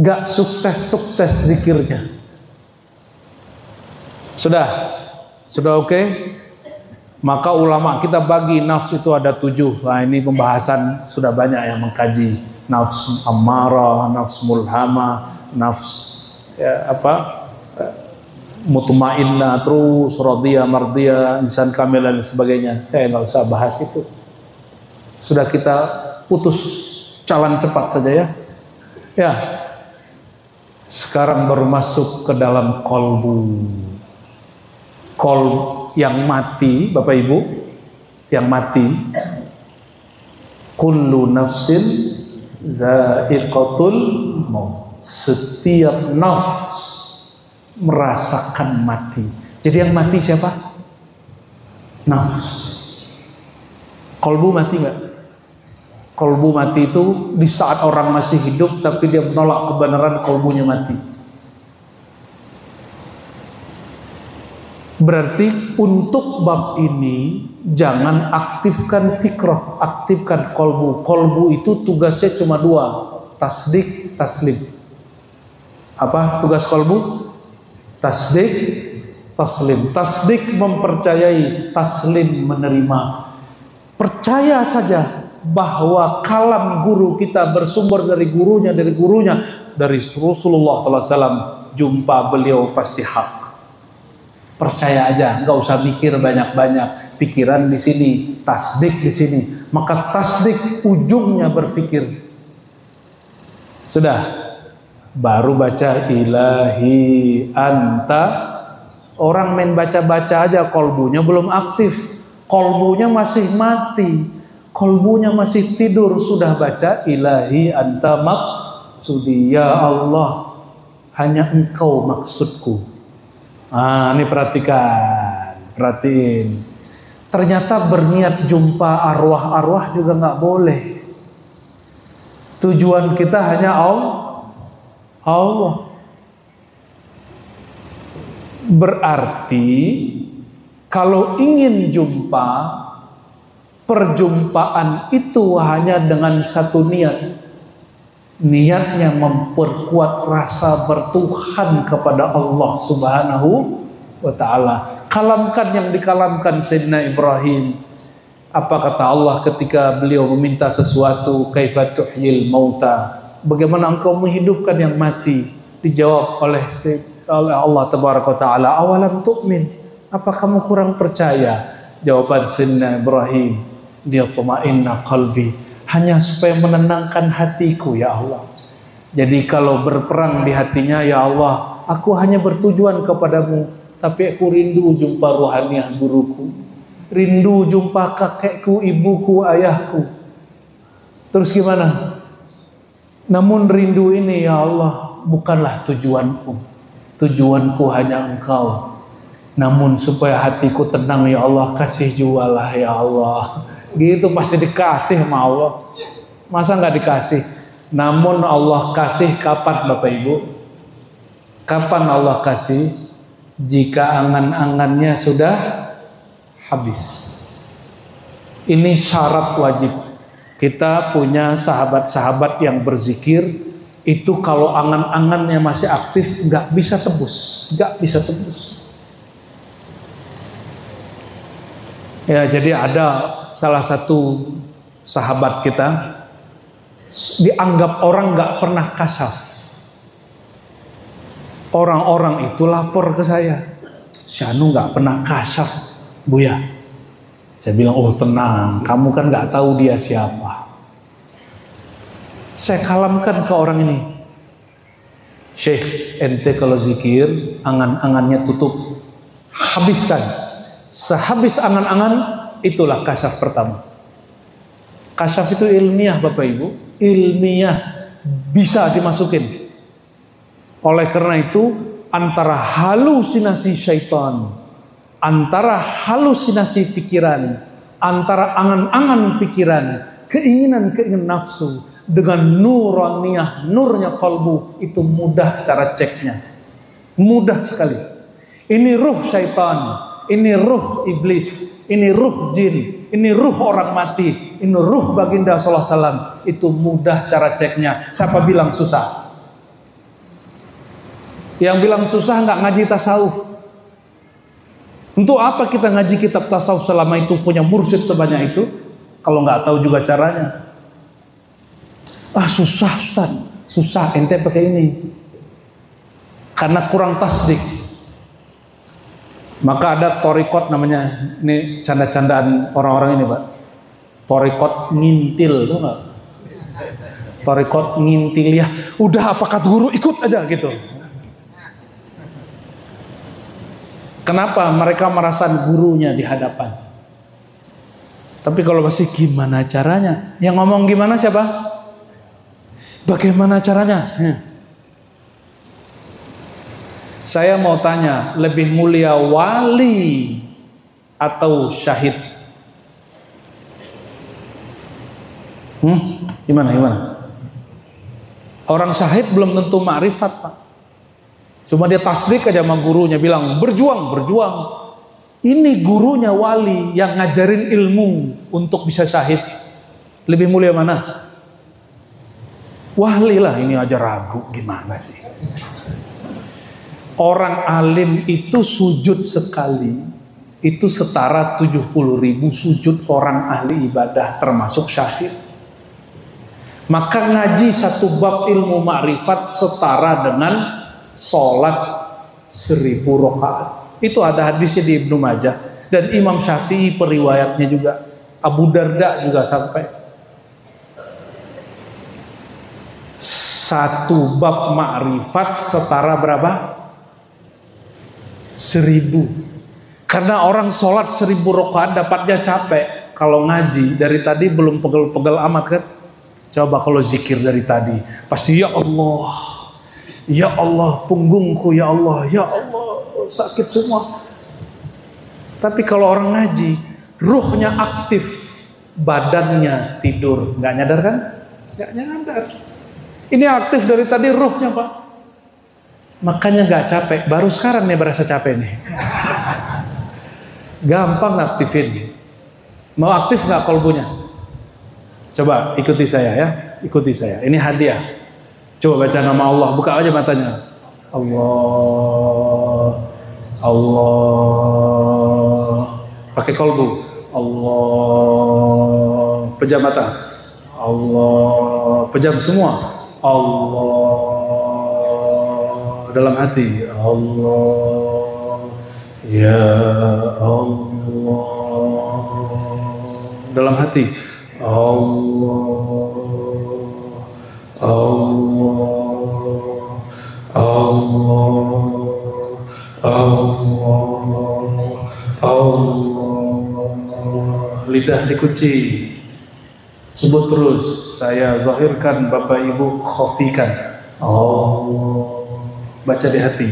Nggak sukses-sukses zikirnya. Sudah oke? Maka ulama kita bagi nafsu itu ada 7. Nah, ini pembahasan sudah banyak yang mengkaji nafsu ammarah, nafsu mulhamah, nafsu mutmainnah, terus radiyah, mardiyah, insan kamil dan sebagainya. Saya nggak usah bahas itu. Sudah kita putus jalan cepat saja ya. Ya. Sekarang baru masuk ke dalam kolbu. Yang mati, Bapak Ibu, yang mati, kullu nafsin za'iqatul maut. Setiap nafs merasakan mati. Jadi yang mati siapa? Nafs. Kolbu mati nggak? Kolbu mati itu di saat orang masih hidup tapi dia menolak kebenaran, kolbunya mati. Berarti untuk bab ini jangan aktifkan fikrah, aktifkan kolbu. Kolbu itu tugasnya cuma 2, tasdik, taslim. Apa tugas kolbu? Tasdik, taslim. Tasdik mempercayai, taslim menerima. Percaya saja bahwa kalam guru kita bersumber dari gurunya, dari Rasulullah SAW. Jumpa beliau pasti hak. Percaya aja, nggak usah mikir banyak-banyak. Pikiran di sini, tasdik di sini. Maka tasdik ujungnya berpikir. Sudah, baru baca ilahi anta. Orang main baca-baca aja, kolbunya belum aktif, kolbunya masih mati, kolbunya masih tidur. Sudah baca ilahi anta maksudi, ya Allah, hanya engkau maksudku. Ini perhatiin. Ternyata berniat jumpa arwah-arwah juga nggak boleh. Tujuan kita hanya Allah. Berarti kalau ingin jumpa, perjumpaan itu hanya dengan satu niat. Niatnya memperkuat rasa bertuhan kepada Allah Subhanahu wa ta'ala. Kalamkan yang dikalamkan Sayyidina Ibrahim. Apa kata Allah ketika beliau meminta sesuatu? Kaifa tuhyil mauta, bagaimana engkau menghidupkan yang mati? Dijawab oleh Allah Tabaraka wa ta'ala, awalam tu'min, apa kamu kurang percaya? Jawaban Sayyidina Ibrahim, liyatma'inna qalbi, hanya supaya menenangkan hatiku ya Allah. Jadi kalau berperang di hatinya, ya Allah, aku hanya bertujuan kepadamu, tapi aku rindu jumpa ruhaniah guruku, rindu jumpa kakekku, ibuku, ayahku. Terus gimana? Namun rindu ini ya Allah bukanlah tujuanku, tujuanku hanya engkau. Namun supaya hatiku tenang ya Allah, kasih jualah ya Allah. Gitu pasti dikasih sama Allah. Masa nggak dikasih? Namun Allah kasih kapan Bapak Ibu? Kapan Allah kasih? Jika angan-angannya sudah habis. Ini syarat wajib. Kita punya sahabat-sahabat yang berzikir, itu kalau angan-angannya masih aktif nggak bisa tebus, Ya, jadi ada salah satu sahabat kita dianggap orang nggak pernah kasyaf. Orang-orang itu lapor ke saya, Syanu nggak pernah kasyaf, Buya. Saya bilang, oh tenang, kamu kan nggak tahu dia siapa. Saya kalamkan ke orang ini, Syekh, ente kalau zikir angan-angannya tutup, habiskan. Sehabis angan-angan, itulah kasyaf pertama. Kasyaf itu ilmiah Bapak Ibu, ilmiah, bisa dimasukin. Oleh karena itu, antara halusinasi syaitan, antara halusinasi pikiran, antara angan-angan pikiran, keinginan-keinginan nafsu dengan nuraniyah, nurnya kalbu, itu mudah cara ceknya. Mudah sekali. Ini ruh syaitan, ini ruh iblis, ini ruh jin, ini ruh orang mati, ini ruh baginda sallallahu alaihi wasallam. Itu mudah cara ceknya. Siapa bilang susah? Yang bilang susah nggak ngaji tasawuf. Untuk apa kita ngaji kitab tasawuf selama itu punya mursyid sebanyak itu, kalau nggak tahu juga caranya? Ah susah Ustaz, susah ente pakai ini. Karena kurang tasdik. Maka ada torikot namanya, ini canda-candaan orang-orang ini Pak. Torikot ngintil, tuh nggak? Torikot ngintil ya. Udah apa kata guru ikut aja gitu. Kenapa mereka merasa gurunya di hadapan? Tapi kalau masih gimana caranya? Yang ngomong gimana siapa? Bagaimana caranya? Saya mau tanya, lebih mulia wali atau syahid? Gimana? Orang syahid belum tentu ma'rifat Pak. Cuma dia tasdik aja sama gurunya, bilang berjuang. Ini gurunya wali yang ngajarin ilmu untuk bisa syahid. Lebih mulia mana? Wali lah, ini aja ragu, gimana sih? Orang alim itu sujud sekali, itu setara 70.000 sujud orang ahli ibadah termasuk syahid. Maka ngaji satu bab ilmu ma'rifat setara dengan sholat 1000 rakaat. Itu ada hadisnya di Ibnu Majah, dan Imam Syafi'i periwayatnya juga, Abu Darda juga sampai. Satu bab ma'rifat setara berapa? 1000. Karena orang sholat 1000 rakaat dapatnya capek. Kalau ngaji dari tadi belum pegel-pegel amat kan? Coba kalau zikir dari tadi, pasti ya Allah. Ya Allah, punggungku, ya Allah sakit semua. Tapi kalau orang ngaji, ruhnya aktif, badannya tidur, nggak nyadar kan? Nggak nyadar. Ini aktif dari tadi ruhnya Pak. Makanya nggak capek. Baru sekarang nih berasa capek nih. Gampang aktifin. Mau aktif nggak kolbunya? Coba ikuti saya ya, ikuti saya. Ini hadiah. Coba baca nama Allah, buka aja matanya. Allah. Pakai kolbu. Allah. Pejam mata. Allah. Pejam semua. Allah. Dalam hati. Allah. Ya Allah. Dalam hati. Allah. Lidah dikunci, sebut terus. Saya zahirkan, Bapak Ibu khafikan. Allah. Baca di hati.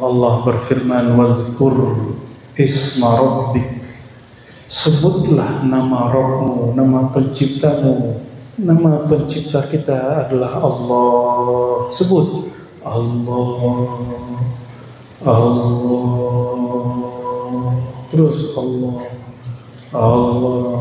Allah berfirman, wazkur isma rabbik. Sebutlah nama Rabbmu, nama penciptamu. Nama pencipta kita adalah Allah. Sebut Allah. Terus Allah. Allah.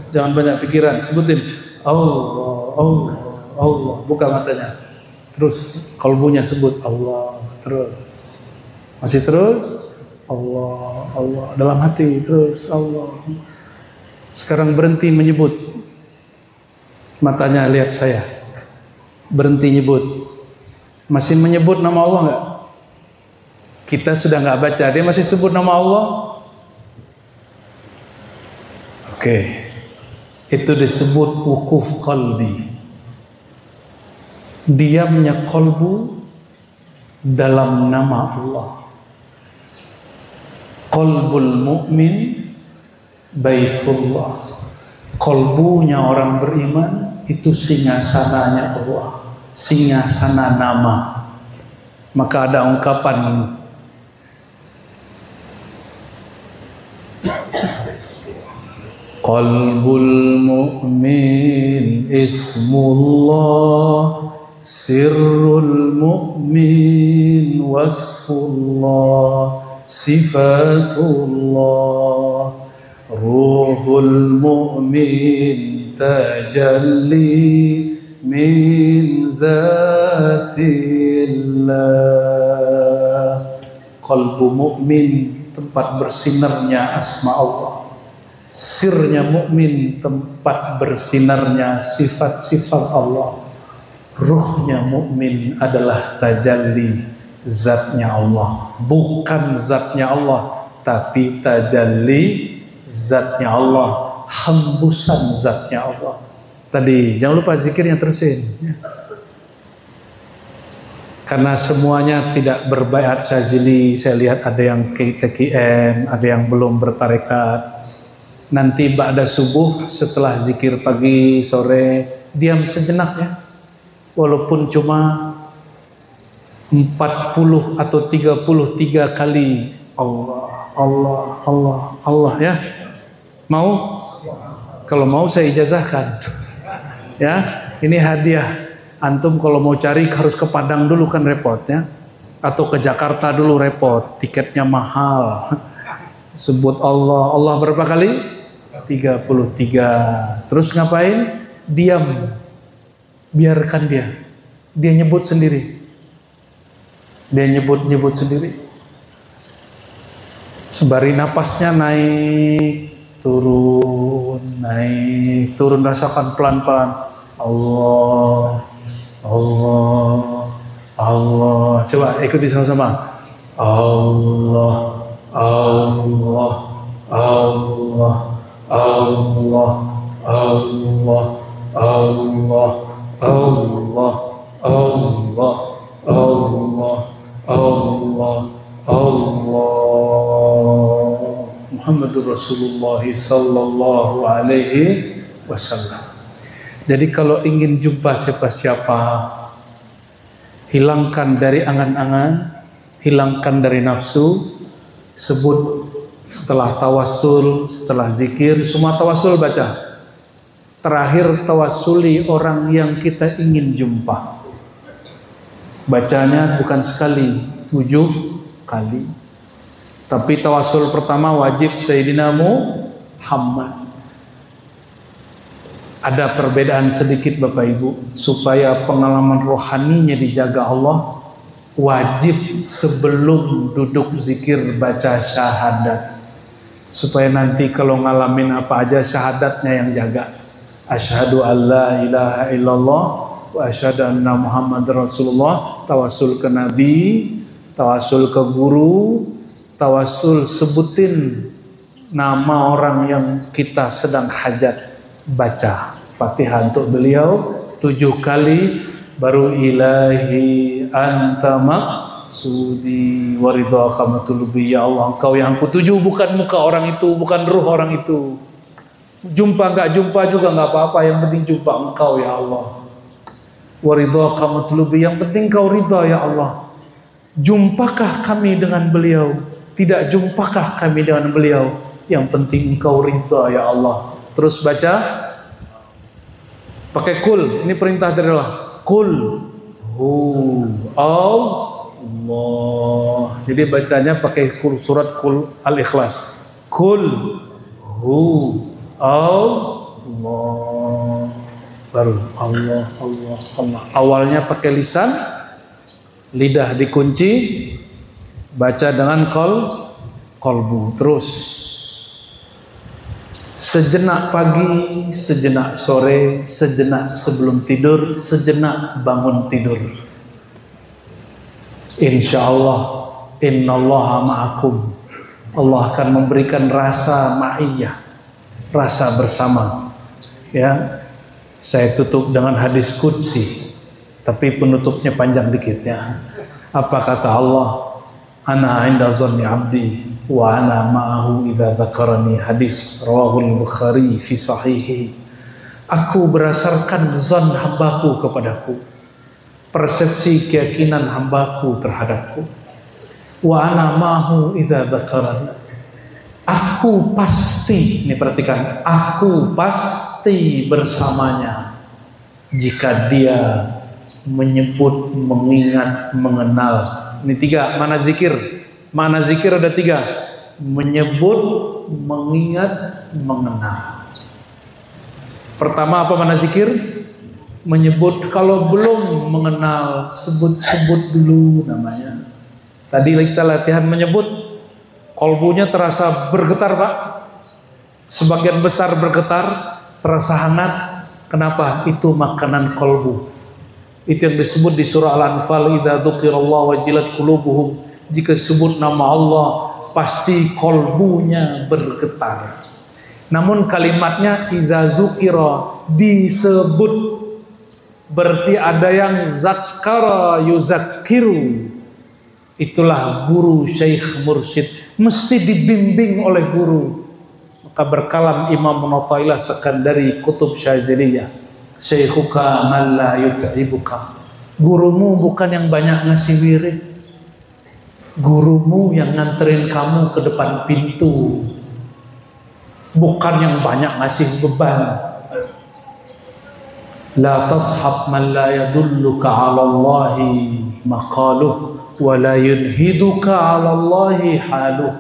Jangan banyak pikiran, sebutin Allah. Buka matanya. Terus kalbunya sebut Allah. Terus. Masih terus? Allah. Dalam hati terus Allah. Sekarang berhenti menyebut. Matanya lihat saya. Berhenti nyebut. Masih menyebut nama Allah enggak? Kita sudah enggak baca, dia masih sebut nama Allah. Oke. Itu disebut wukuf qalbi. Diamnya kolbu dalam nama Allah. Qalbul mu'min baitullah. Kolbunya orang beriman itu singgasananya Allah, singgasana nama. Maka ada ungkapan qalbul mu'min ismullah, sirrul mu'min wasfullah, sifatullah, ruhul mu'min tajalli min zatillah. Qalbu mu'min tempat bersinarnya asma Allah, sirnya mukmin tempat bersinarnya sifat-sifat Allah, ruhnya mukmin adalah tajalli zatnya Allah, bukan zatnya Allah tapi tajalli zatnya Allah, hembusan zatnya Allah. Tadi jangan lupa zikirnya terusin, karena semuanya tidak berbaiat syazili. Saya lihat ada yang TKN, ada yang belum bertarekat. Nanti ba'da subuh setelah zikir pagi sore diam sejenak ya, walaupun cuma 40 atau 33 kali Allah Allah Allah Allah ya. Mau? Kalau mau saya ijazahkan ya. Ini hadiah. Antum kalau mau cari harus ke Padang dulu kan repot ya, atau ke Jakarta dulu repot, tiketnya mahal. Sebut Allah Allah berapa kali? 33. Terus ngapain? Diam. Biarkan dia nyebut sendiri. Dia nyebut sendiri. Sembari napasnya naik turun, rasakan pelan-pelan. Allah Allah Allah. Coba ikuti sama-sama. Allah Allah Allah Allah Allah Allah Allah Allah Allah Allah Allah. Muhammadur Rasulullah sallallahu alaihi wasallam. Jadi kalau ingin jumpa siapa-siapa, hilangkan dari angan-angan, hilangkan dari nafsu, sebut setelah tawassul, setelah zikir, semua tawassul baca. Terakhir tawassuli orang yang kita ingin jumpa. Bacanya bukan sekali, 7 kali. Tapi tawassul pertama wajib Sayyidina Muhammad. Ada perbedaan sedikit Bapak Ibu, supaya pengalaman rohaninya dijaga Allah, wajib sebelum duduk zikir baca syahadat, supaya nanti kalau ngalamin apa aja syahadatnya yang jaga. Asyhadu an la ilaha illallah wa asyhadu anna Muhammad Rasulullah. Tawasul ke Nabi, tawasul ke guru, tawasul sebutin nama orang yang kita sedang hajat, baca Fatihah untuk beliau 7 kali, baru ilahi anta maqsudi waridhaka matlubi. Ya Allah, engkau yang aku tuju, bukan muka orang itu, bukan ruh orang itu. Jumpa enggak jumpa juga enggak apa-apa, yang penting jumpa engkau ya Allah. Waridhaka matlubi, yang penting kau ridha ya Allah. Jumpakah kami dengan beliau, tidak jumpakah kami dengan beliau, yang penting engkau ridha ya Allah. Terus baca pakai kul, ini perintah dari Allah. Kul hu Allah. Jadi bacanya pakai surat kul al-ikhlas. Kul hu Allah. Baru Allah Allah Allah. Awalnya pakai lisan, lidah dikunci, baca dengan kolbu. Terus sejenak pagi, sejenak sore, sejenak sebelum tidur, sejenak bangun tidur. Insyaallah, innallaha ma'akum. Allah akan memberikan rasa ma'iyah, rasa bersama. Ya, saya tutup dengan hadis qudsi, tapi penutupnya panjang dikit ya. Apa kata Allah? Ana 'inda dhanni 'abdi wa ana ma'ahu idza dzakarani. Hadis rawahul Bukhari fi sahihi. Aku berdasarkan zon hambaku kepadaku, persepsi keyakinan hambaku terhadapku. Wa ana ma'ahu idza dzakarani. Aku pasti, ini perhatikan, aku pasti bersamanya jika dia menyebut, mengingat, mengenal. Ini tiga, mana zikir? Mana zikir ada tiga. Menyebut, mengingat, mengenal. Pertama apa mana zikir? Menyebut. Kalau belum mengenal, sebut-sebut dulu namanya. Tadi kita latihan menyebut. Kolbunya terasa bergetar, Pak. Sebagian besar bergetar, terasa hangat. Kenapa? Itu makanan kolbu. Itu yang disebut di surah Al-Anfal, idza dzukirallahu wajilat qulubuhum. Jika disebut nama Allah, pasti kolbunya bergetar. Namun kalimatnya iza dzukira, disebut. Berarti ada yang zakkara yuzakkiru. Itulah guru, syekh, mursyid. Mesti dibimbing oleh guru. Maka berkalam Imam Mu'ta'ilah Sekandari Kutub Syaziliyah, Syekhuka man la yut'ibuka. Gurumu bukan yang banyak ngasih wirid. Gurumu yang nganterin kamu ke depan pintu, bukan yang banyak ngasih beban. La tashab man la yadulluka 'ala Allahi maqaluh wa la yunhiduka 'ala Allahi haluh.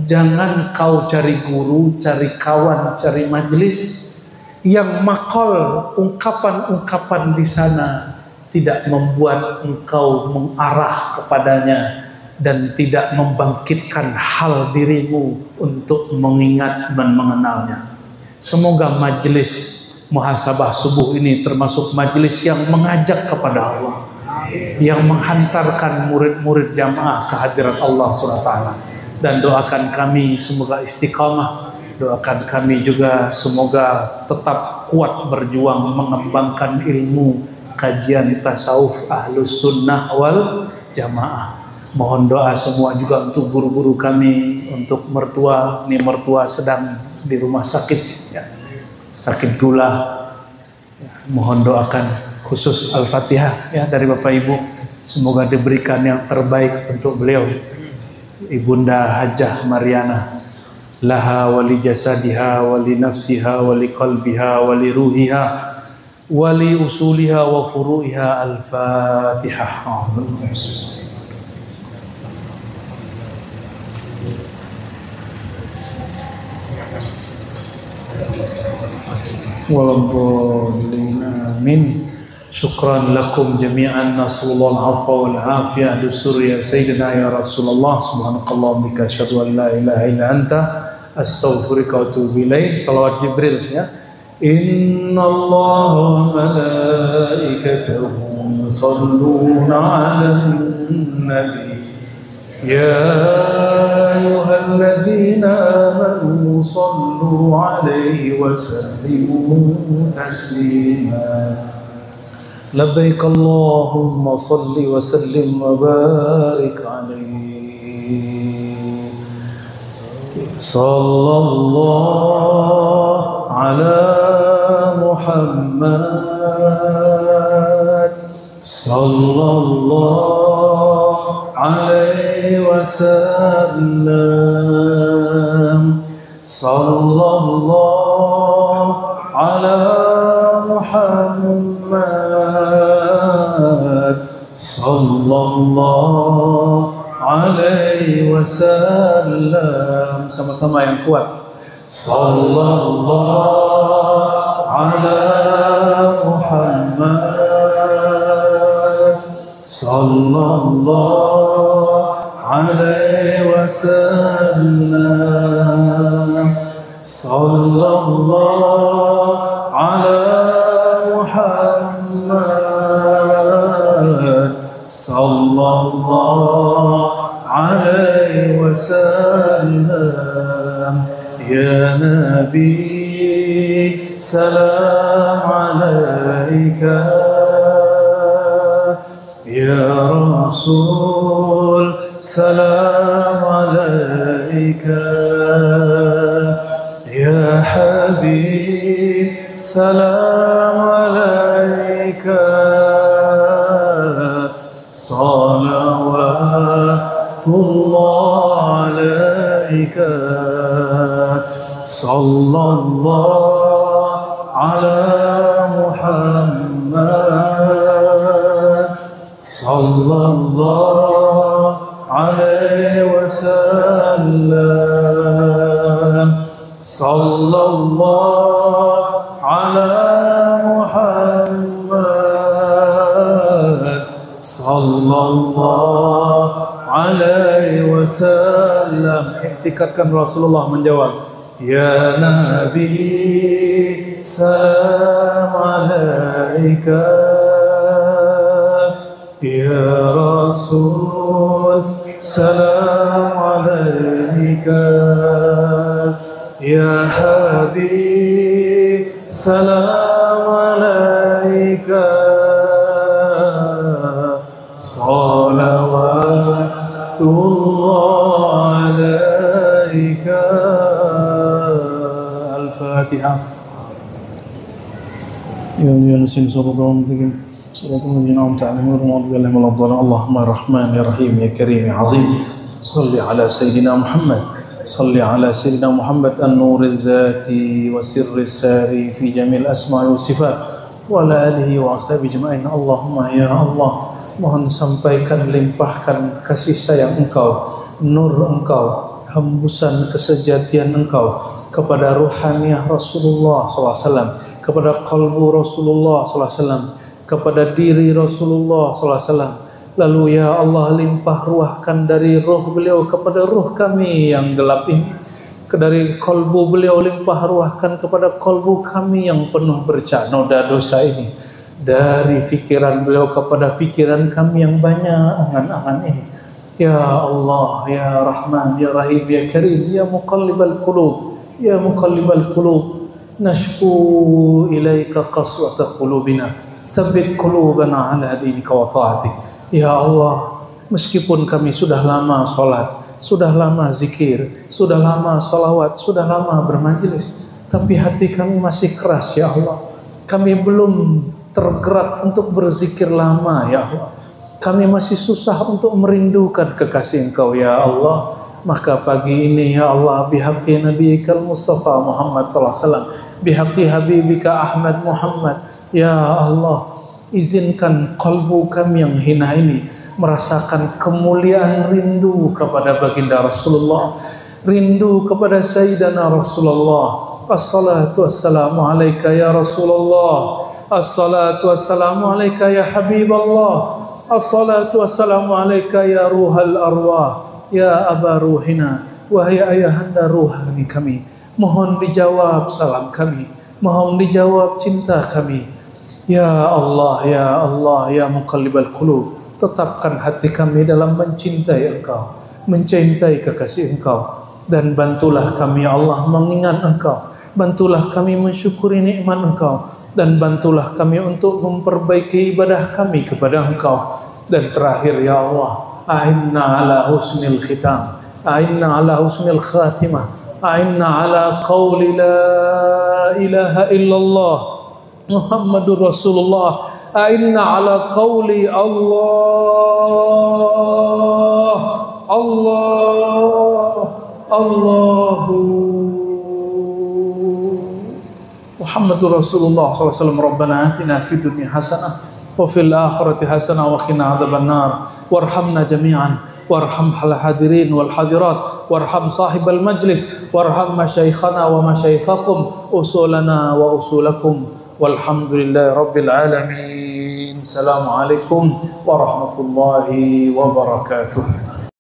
Jangan kau cari guru, cari kawan, cari majelis yang makol, ungkapan-ungkapan di sana tidak membuat engkau mengarah kepadanya dan tidak membangkitkan hal dirimu untuk mengingat dan mengenalnya. Semoga majelis muhasabah subuh ini termasuk majelis yang mengajak kepada Allah, yang menghantarkan murid-murid jamaah kehadiran Allah SWT. Dan doakan kami semoga istiqamah. Doakan kami juga semoga tetap kuat berjuang mengembangkan ilmu kajian tasawuf Ahlus Sunnah wal Jamaah. Mohon doa semua juga untuk guru-guru kami, untuk mertua. Ini mertua sedang di rumah sakit, ya, sakit gula. Ya, mohon doakan khusus Al-Fatihah ya dari Bapak Ibu. Semoga diberikan yang terbaik untuk beliau. Ibunda Hajah Mariana. Laha wali jasadiha wali nafsiha wali qalbiha wali ruhiha wali usuliha wa furu'iha. Al-Fatihah. Waladhdallin. Amin. Syukran lakum jami'an, nasallallahu afwa wal afiyah. Dustur ya Sayyidina ya Rasulullah. Subhanakallah bika asyhadu an la ilaha illa anta astaghfiruka wa atubu ilaik. Salawat Jibril ya. Innallaha wa malaikatahu yusholluna 'alan nabi. Ya ayyuhalladzina amanu shallu 'alaihi wa sallimu taslima. Labbaik Allahumma salli wa sallim wa barik alaihi. Sallallahu ala Muhammad sallallahu alaihi wasallam. Sallallahu ala Muhammad sallallahu alaihi wasallam. Sama-sama yang kuat. Sallallahu ala Muhammad sallallahu alaihi wasallam. Sallallahu ala Muhammad sallallahu alaihi wasallam. Ya Nabi salam alaika, ya Rasul salam alaika, Ya Habib salam alaika, salawatullah alaika, sallallahu ala Muhammad, sallallahu alaihi wasallam, sallallahu ala Muhammad, sallallahu alaihi wasallam. Iktikadkan Rasulullah menjawab, Ya Nabi salam alaika, Ya Rasul salam alaika, Ya Habib salam alaika, salawatullah alaika. Al-Fatihah. Ya Nasin sallallahu alaihi wasallam, Allahumma rahman ya rahim ya karim ya azim, salli ala sayyidina Muhammad, salli ala sayyidina Muhammad an-nur az-zati wa sirri sari fi jamil asma'i wa sifat wa ala alihi wa ashabihi jema'in. Allahumma ya Allah, mohon sampaikan, limpahkan kasih sayang Engkau, nur Engkau, hembusan kesejatian Engkau kepada ruhaniyah Rasulullah SAW, kepada qalbu Rasulullah SAW, kepada diri Rasulullah SAW. Lalu ya Allah, limpah ruahkan dari ruh beliau kepada ruh kami yang gelap ini, dari qalbu beliau limpah ruahkan kepada qalbu kami yang penuh bercak noda dosa ini, dari fikiran beliau kepada fikiran kami yang banyak angan-angan ini. Ya Allah, Ya Rahman, Ya Rahim, Ya Karim, Ya Muqallibal Qulub, Ya Muqallibal Qulub, nashku ilaika qaswata qulubina, sabbit qulubana ala dinika wa ta'atik. Ya Allah, meskipun kami sudah lama sholat, sudah lama zikir, sudah lama salawat, sudah lama bermajlis, tapi hati kami masih keras ya Allah. Kami belum tergerak untuk berzikir lama ya Allah. Kami masih susah untuk merindukan kekasih Engkau ya Allah. Maka pagi ini ya Allah, bihaqqi nabiyikal Mustafa Muhammad sallallahu alaihi wasallam, bihaqqi habibika Ahmad Muhammad, ya Allah, izinkan qalbu kami yang hina ini merasakan kemuliaan rindu kepada baginda Rasulullah, rindu kepada Sayyidina Rasulullah. Assalatu wassalamu alaika ya Rasulullah, assalatu wassalamu alaika ya Habiballah, assalatu wassalamu alaika ya ruhal arwah, ya aba ruhina, wahai ayahanda ruhani kami, mohon dijawab salam kami, mohon dijawab cinta kami. Ya Allah, Ya Allah, Ya Muqallibal Qulub, tetapkan hati kami dalam mencintai Engkau, mencintai kekasih Engkau, dan bantulah kami ya Allah mengingat Engkau, bantulah kami mensyukuri nikmat Engkau, dan bantulah kami untuk memperbaiki ibadah kami kepada Engkau. Dan terakhir ya Allah, a'inna ala husnil khitam, a'inna ala husnil khatimah, a'inna ala qawli la ilaha illallah Muhammadur Rasulullah, a'inna ala qawli Allah Allah Allahu Muhammadur Rasulullah sallallahu alaihi wasallam. Rabbana atina fid dunya hasanah wa fil akhirati hasanah wa qina adzaban nar, warhamna jami'an, warham hal hadirin wal hadirat, warham sahibal majlis, warham masyaikhana wa masyaikhakum, usulana wa usulakum, walhamdulillahi rabbil alamin. Assalamualaikum warahmatullahi wabarakatuh.